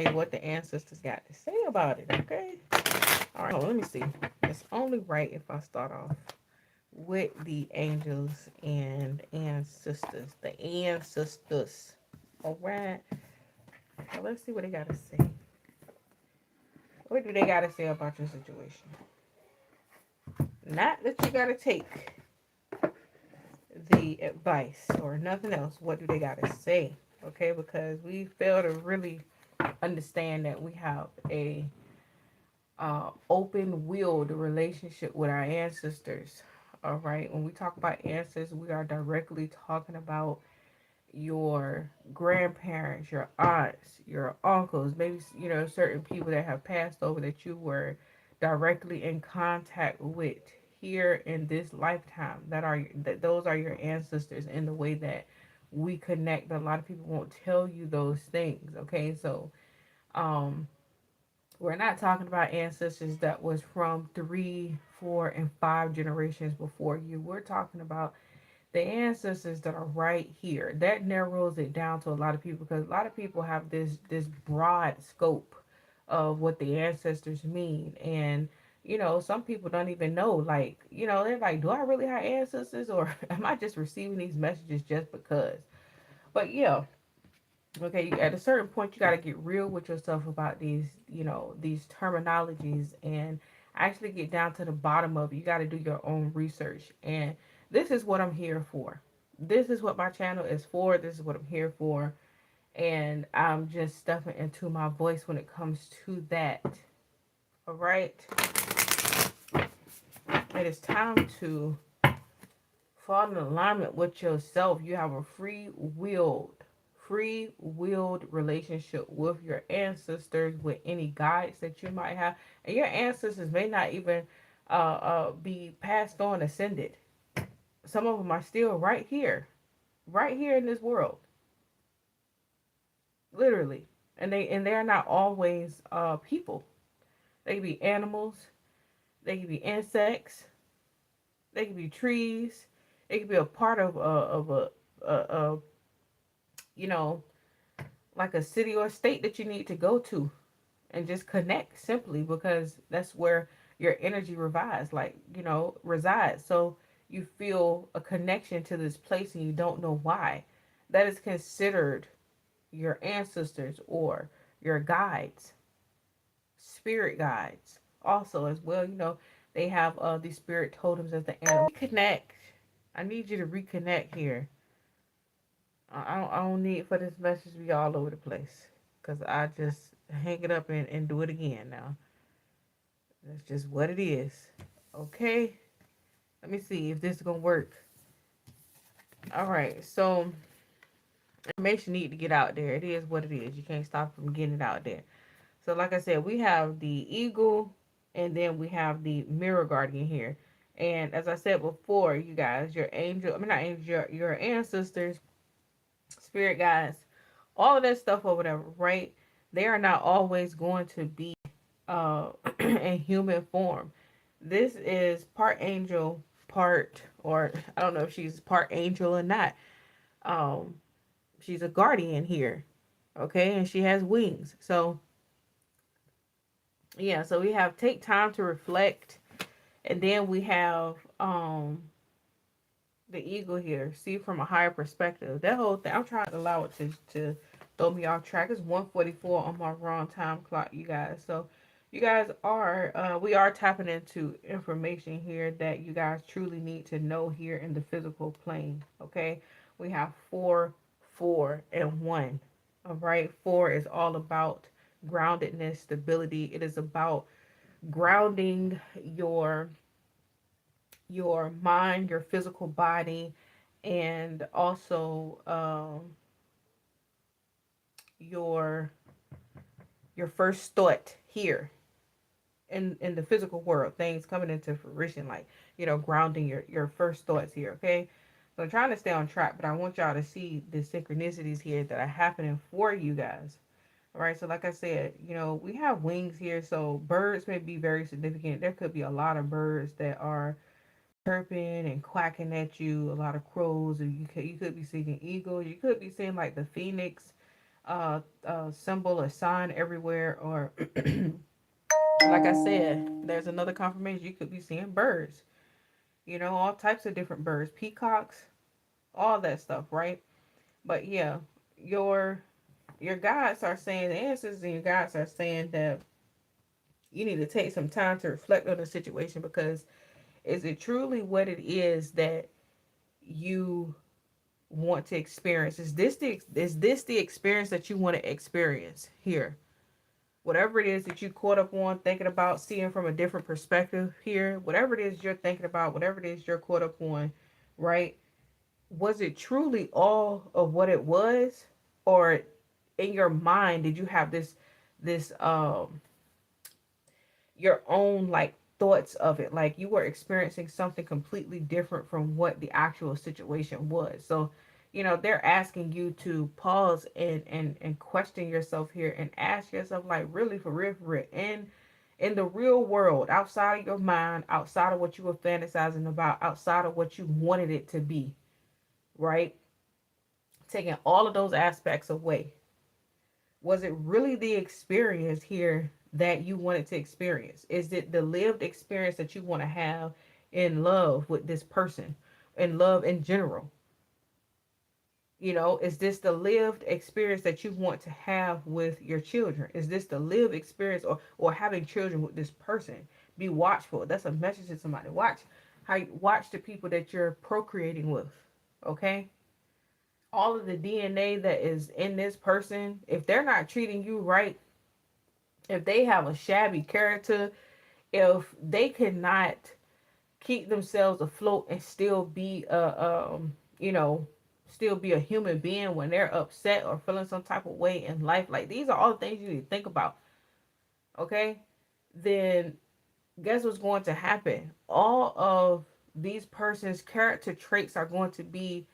what the ancestors got to say about it, okay? All right, let me see. It's only right if I start off with the angels and ancestors. The ancestors. All right. Well, let's see what they got to say. What do they got to say about your situation? Not that you got to take the advice or nothing else. What do they got to say? Okay, because we fail to really understand that we have a open-willed relationship with our ancestors. All right, when we talk about ancestors, we are directly talking about your grandparents, your aunts, your uncles, maybe certain people that have passed over that you were directly in contact with here in this lifetime. That those are your ancestors in the way that we connect. A lot of people won't tell you those things. Okay, so um we're not talking about ancestors that was from 3, 4, and 5 generations before you. We're talking about the ancestors that are right here. That narrows it down to a lot of people because a lot of people have this broad scope of what the ancestors mean. And some people don't even know, like, they're like, do I really have ancestors, or am I just receiving these messages just because? But yeah, okay, at a certain point you got to get real with yourself about these terminologies and actually get down to the bottom of it. You got to do your own research, and this is what I'm here for. This is what my channel is for. This is what I'm here for, and I'm just stuffing into my voice when it comes to that. All right, it is time to fall in alignment with yourself. You have a free willed relationship with your ancestors, with any guides that you might have. And your ancestors may not even be passed on, ascended. Some of them are still right here in this world, literally. And they're not always people. They can be animals, they can be insects, they can be trees, it can be a part of a you know like a city or state that you need to go to and just connect simply because that's where your energy resides. So you feel a connection to this place and you don't know why. That is considered your ancestors or your guides, spirit guides. Also, as well, they have these spirit totems as the animal. Connect. I need you to reconnect here. I don't need for this message to be all over the place. Because I just hang it up and do it again now. That's just what it is. Okay? Let me see if this is going to work. Alright, so information need to get out there. It is what it is. You can't stop from getting it out there. So like I said, we have the eagle and then we have the mirror guardian here. And as I said before, you guys, your angel, I mean not angel, your ancestors, spirit guides, all of that stuff or whatever, right? They are not always going to be in human form. This is part angel, part, or I don't know if she's part angel or not. Um, she's a guardian here, okay, and she has wings. So yeah, so we have take time to reflect, and then we have the eagle here, see from a higher perspective. That whole thing, I'm trying to allow it to throw me off track. It's 1:44 on my wrong time clock, you guys. So you guys are we are tapping into information here that you guys truly need to know here in the physical plane. Okay, we have 4, 4, and 1. All right, 4 is all about groundedness, stability. It is about grounding your mind, your physical body, and also your first thought here in the physical world, things coming into fruition, like grounding your first thoughts here. Okay, so I'm trying to stay on track, but I want y'all to see the synchronicities here that are happening for you guys. All right, so like I said, we have wings here, so birds may be very significant. There could be a lot of birds that are chirping and quacking at you, a lot of crows, or you could be seeing eagles, you could be seeing like the phoenix, symbol or sign everywhere, or like I said, there's another confirmation. You could be seeing birds, all types of different birds, peacocks, all that stuff, right? But yeah, your your guides are saying, the answers and your guides are saying that you need to take some time to reflect on the situation, because is it truly what it is that you want to experience? Is this the experience that you want to experience here? Whatever it is that you caught up on, thinking about, seeing from a different perspective here, whatever it is you're thinking about, whatever it is you're caught up on, right? Was it truly all of what it was? Or in your mind did you have this your own like thoughts of it, like you were experiencing something completely different from what the actual situation was? So they're asking you to pause and question yourself here, and ask yourself, like, really, for real, in the real world, outside of your mind, outside of what you were fantasizing about, outside of what you wanted it to be, right? Taking all of those aspects away, was it really the experience here that you wanted to experience? Is it the lived experience that you want to have in love with this person, in love in general? Is this the lived experience that you want to have with your children? Is this the lived experience, or having children with this person? Be watchful. That's a message to somebody. Watch the people that you're procreating with. Okay? All of the DNA that is in this person, if they're not treating you right, if they have a shabby character, if they cannot keep themselves afloat and still be you know, still be a human being when they're upset or feeling some type of way in life, like, these are all the things you need to think about, okay? Then guess what's going to happen? All of these person's character traits are going to be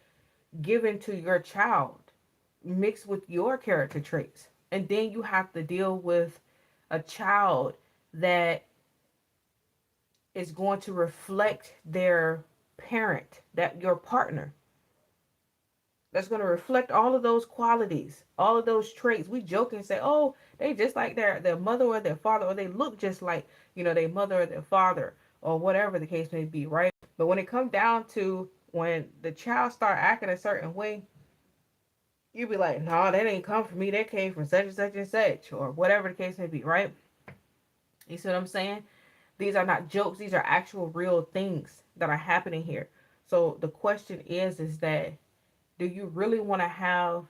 given to your child, mixed with your character traits. And then you have to deal with a child that is going to reflect their parent, that your partner, that's going to reflect all of those qualities, all of those traits. We joke and say, oh, they just like their mother or their father, or they look just like, their mother or their father, or whatever the case may be, right? But when it comes down to when the child start acting a certain way, you be like, no, that ain't come from me. That came from such and such and such, or whatever the case may be, right? You see what I'm saying? These are not jokes. These are actual real things that are happening here. So the question is that, do you really want to have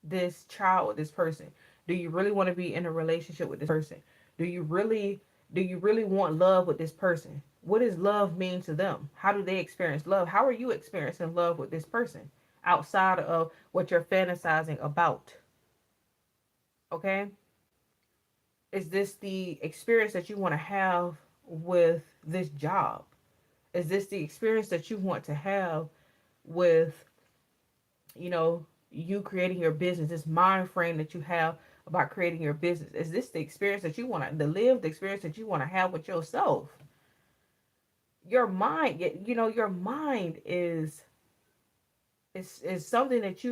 this child with this person? Do you really want to be in a relationship with this person? Do you really want love with this person? What does love mean to them? How do they experience love? How are you experiencing love with this person outside of what you're fantasizing about? Okay? Is this the experience that you want to have with this job? Is this the experience that you want to have with, you creating your business, this mind frame that you have about creating your business? Is this the experience that you want to live, the experience that you want to have with yourself? Your mind, your mind is something that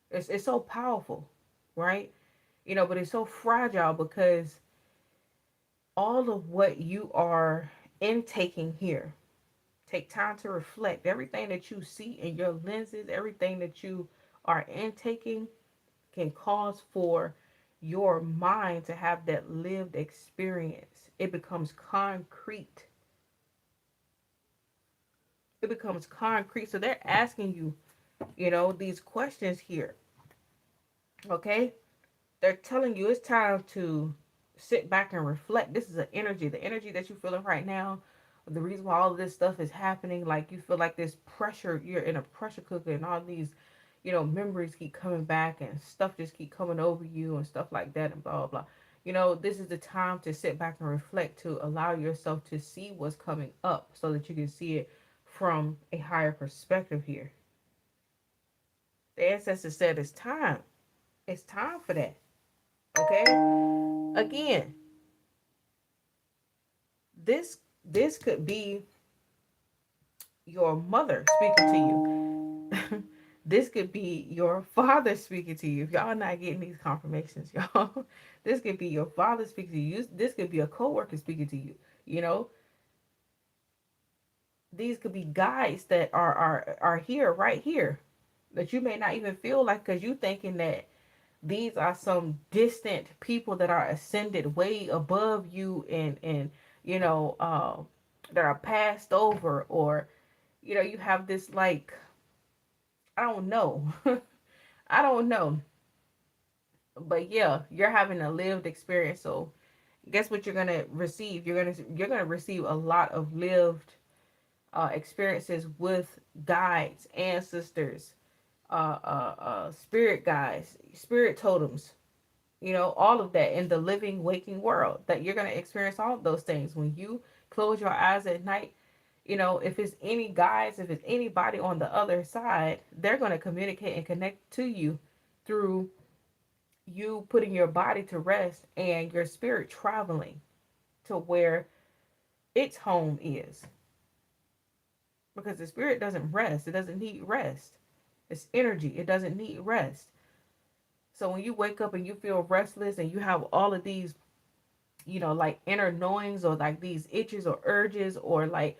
it's so powerful, right? But it's so fragile, because all of what you are intaking here, take time to reflect. Everything that you see in your lenses, everything that you are intaking, can cause for your mind to have that lived experience. It becomes concrete. It becomes concrete. So they're asking you, these questions here. Okay? They're telling you it's time to sit back and reflect. This is an energy, the energy that you're feeling right now. The reason why all of this stuff is happening, like, you feel like this pressure, you're in a pressure cooker, and all these, memories keep coming back, and stuff just keep coming over you, and stuff like that, and blah, blah, blah. This is the time to sit back and reflect, to allow yourself to see what's coming up, so that you can see it from a higher perspective here. The ancestors said it's time. It's time for that. Okay? Again, this could be your mother speaking to you. This could be your father speaking to you. If y'all not getting these confirmations, y'all, this could be your father speaking to you. This could be a coworker speaking to you. You know, these could be guides that are here, right here, that you may not even feel like, because you thinking that these are some distant people that are ascended way above you, and you know, that are passed over, or you know, you have this like, I don't know. I don't know. But yeah, you're having a lived experience. So guess what you're gonna receive? You're gonna receive a lot of lived experiences with guides, ancestors, spirit guides, spirit totems. You know, all of that in the living, waking world. That you're gonna experience all of those things when you close your eyes at night. You know, if it's any guides, if it's anybody on the other side, they're gonna communicate and connect to you through you putting your body to rest and your spirit traveling to where its home is. Because the spirit doesn't rest, it doesn't need rest. It's energy, it doesn't need rest. So when you wake up and you feel restless and you have all of these, you know, like inner knowings, or like these itches or urges, or like,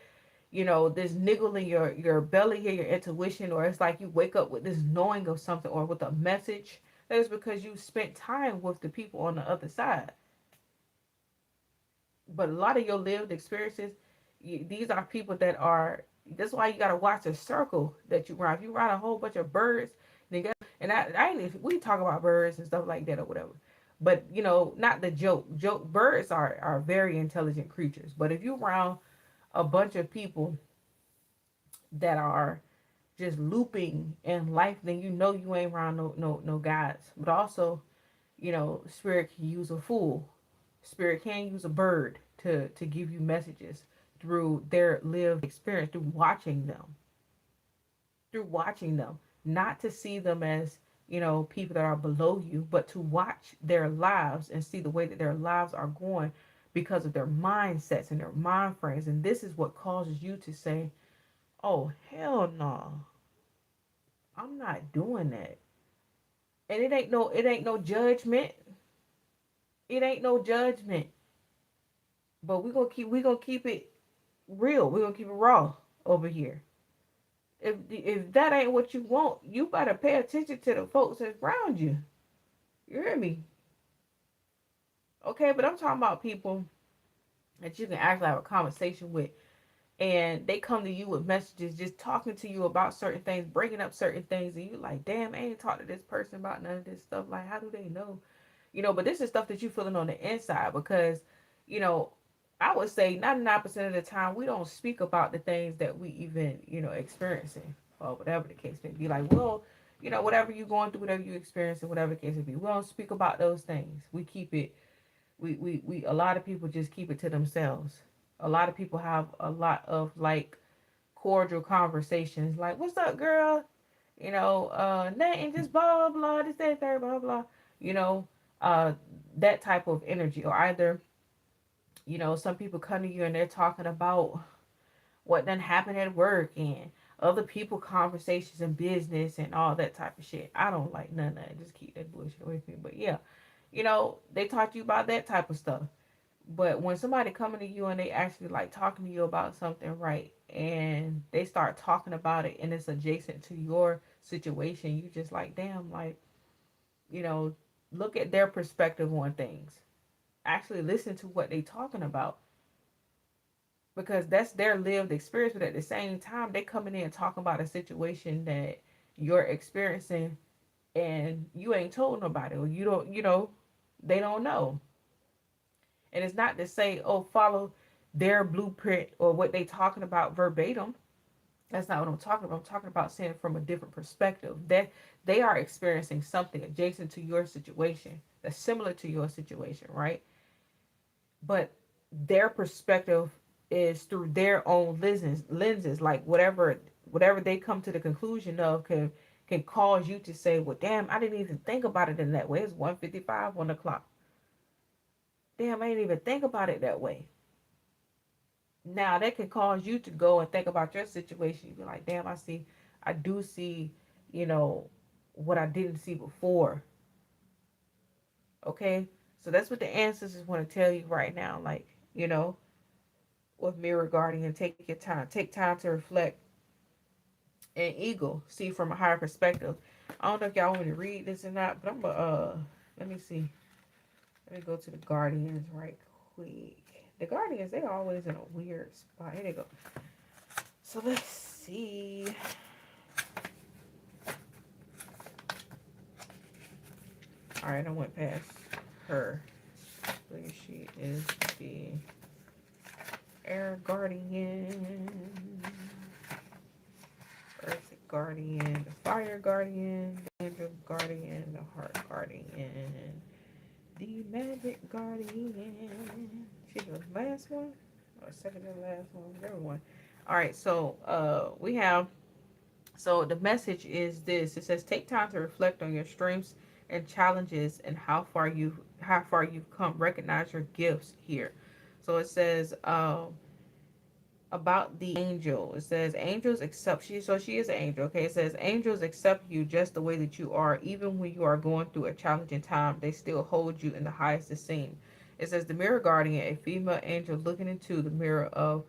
you know, this niggle in your belly here, your intuition, or it's like you wake up with this knowing of something or with a message, that is because you spent time with the people on the other side. But a lot of your lived experiences, these are people that are. That's why you gotta watch the circle that you run. If you run a whole bunch of birds, then get, and I ain't, we talk about birds and stuff like that or whatever. But you know, not the joke. Birds are very intelligent creatures. But if you around a bunch of people that are just looping in life, then you know you ain't around no guides. But also, you know, spirit can use a fool. Spirit can use a bird to give you messages through their lived experience, through watching them, not to see them as, you know, people that are below you, but to watch their lives and see the way that their lives are going because of their mindsets and their mind frames. And this is what causes you to say, oh hell no, I'm not doing that. And it ain't no judgment. It ain't no judgment. But we gonna keep it real. We're gonna keep it raw over here. If that ain't what you want, you better pay attention to the folks that's around you. You hear me? Okay, but I'm talking about people that you can actually have a conversation with, and they come to you with messages, just talking to you about certain things, bringing up certain things, and you like, damn, I ain't talked to this person about none of this stuff. Like, how do they know? You know, but this is stuff that you feeling on the inside because, you know, I would say 99% of the time we don't speak about the things that we even, you know, experiencing, or whatever the case may be. Like, well, you know, whatever you're going through, whatever you experiencing, whatever the case may be, we don't speak about those things. We keep it, a lot of people just keep it to themselves. A lot of people have a lot of like cordial conversations, like, what's up, girl? You know, nothing, just blah, blah, blah, this, that, third, blah, blah. You know, uh, that type of energy. Or either, you know, some people come to you and they're talking about what done happened at work and other people conversations and business and all that type of shit. I don't like none of that. Just keep that bullshit away from me. But yeah, you know, they talk to you about that type of stuff. But when somebody coming to you and they actually like talking to you about something, right, and they start talking about it and it's adjacent to your situation, you just like, damn, like, you know, look at their perspective on things. Actually listen to what they talking about, because that's their lived experience. But at the same time, they coming in talking about a situation that you're experiencing and you ain't told nobody, or you don't, you know, they don't know. And it's not to say, oh, follow their blueprint or what they talking about verbatim. That's not what I'm talking about. I'm talking about saying from a different perspective that they are experiencing something adjacent to your situation that's similar to your situation, right? But their perspective is through their own lenses, like whatever they come to the conclusion of can cause you to say, well, damn, I didn't even think about it in that way. It's 1:55, 1 o'clock. Damn, I didn't even think about it that way. Now that can cause you to go and think about your situation. You be like, damn, I do see, you know, what I didn't see before. Okay? So that's what the ancestors want to tell you right now. Like, you know, with mirror guardian, take your time. Take time to reflect and eagle. See from a higher perspective. I don't know if y'all want me to read this or not, but I'm gonna let me see. Let me go to the Guardians right quick. The Guardians, they always in a weird spot. Here they go. So let's see. All right, I went past her. So she is the Air Guardian, Earth Guardian, the Fire Guardian, the Angel Guardian, the Heart Guardian, the Magic Guardian. She's the last one, or second to the last one, whichever one. All right, so we have. So the message is this. It says take time to reflect on your strengths and challenges and how far you've come. Recognize your gifts here. So it says about the angel. It says angels accept you. So she is an angel. Okay. It says angels accept you just the way that you are, even when you are going through a challenging time. They still hold you in the highest esteem. It says the mirror guardian, a female angel looking into the mirror of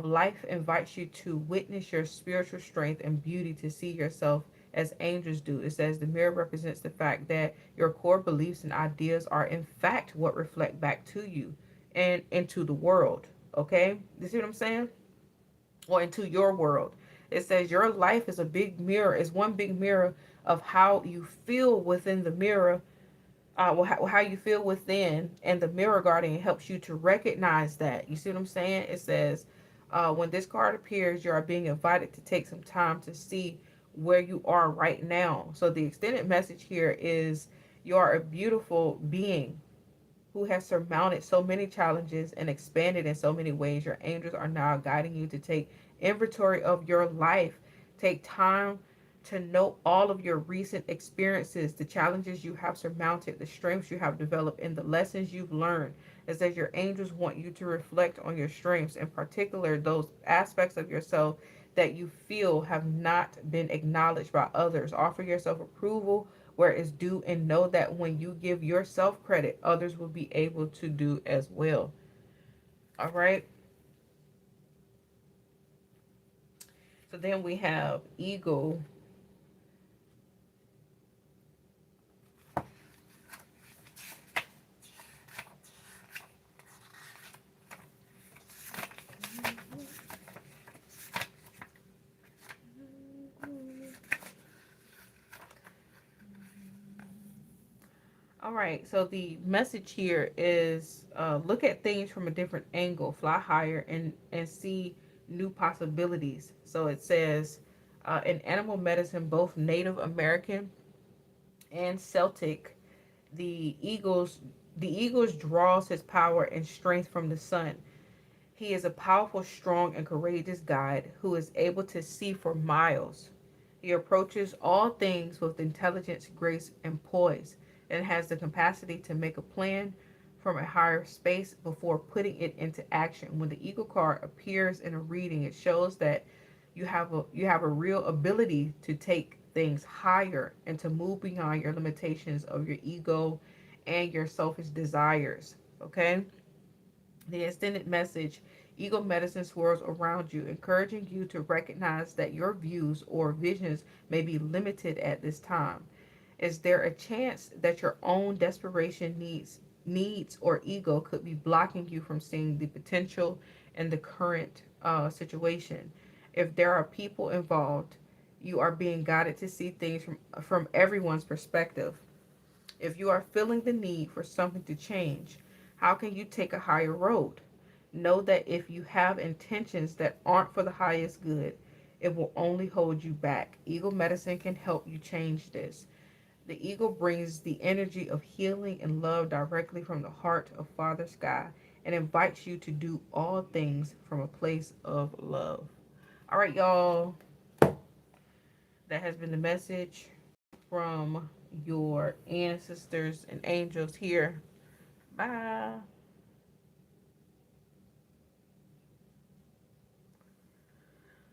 life, invites you to witness your spiritual strength and beauty, to see yourself as angels do. It says the mirror represents the fact that your core beliefs and ideas are in fact what reflect back to you and into the world. Okay? You see what I'm saying? Or into your world. It says your life is a big mirror, is one big mirror of how you feel within the mirror, how you feel within, and the mirror guardian helps you to recognize that. You see what I'm saying? It says, when this card appears, you are being invited to take some time to see where you are right now. So the extended message here is you are a beautiful being who has surmounted so many challenges and expanded in so many ways. Your angels are now guiding you to take inventory of your life. Take time to note all of your recent experiences, the challenges you have surmounted, the strengths you have developed, and the lessons you've learned. It says your angels want you to reflect on your strengths, in particular, those aspects of yourself that you feel have not been acknowledged by others. Offer yourself approval where it's due, and know that when you give yourself credit, others will be able to do as well. All right. So then we have ego. All right. So the message here is look at things from a different angle, fly higher, and see new possibilities. So it says in animal medicine, both Native American and Celtic, the eagles the eagles draws his power and strength from the sun. He is a powerful, strong, and courageous guide who is able to see for miles. He approaches all things with intelligence, grace, and poise, and has the capacity to make a plan from a higher space before putting it into action. When the eagle card appears in a reading, it shows that you have a real ability to take things higher and to move beyond your limitations of your ego and your selfish desires. Okay? The extended message, ego medicine swirls around you, encouraging you to recognize that your views or visions may be limited at this time. Is there a chance that your own desperation needs or ego could be blocking you from seeing the potential in the current situation? If there are people involved, you are being guided to see things from everyone's perspective. If you are feeling the need for something to change, how can you take a higher road? Know that if you have intentions that aren't for the highest good, it will only hold you back. Eagle medicine can help you change this. The eagle brings the energy of healing and love directly from the heart of Father Sky and invites you to do all things from a place of love. All right, y'all. That has been the message from your ancestors and angels here. Bye.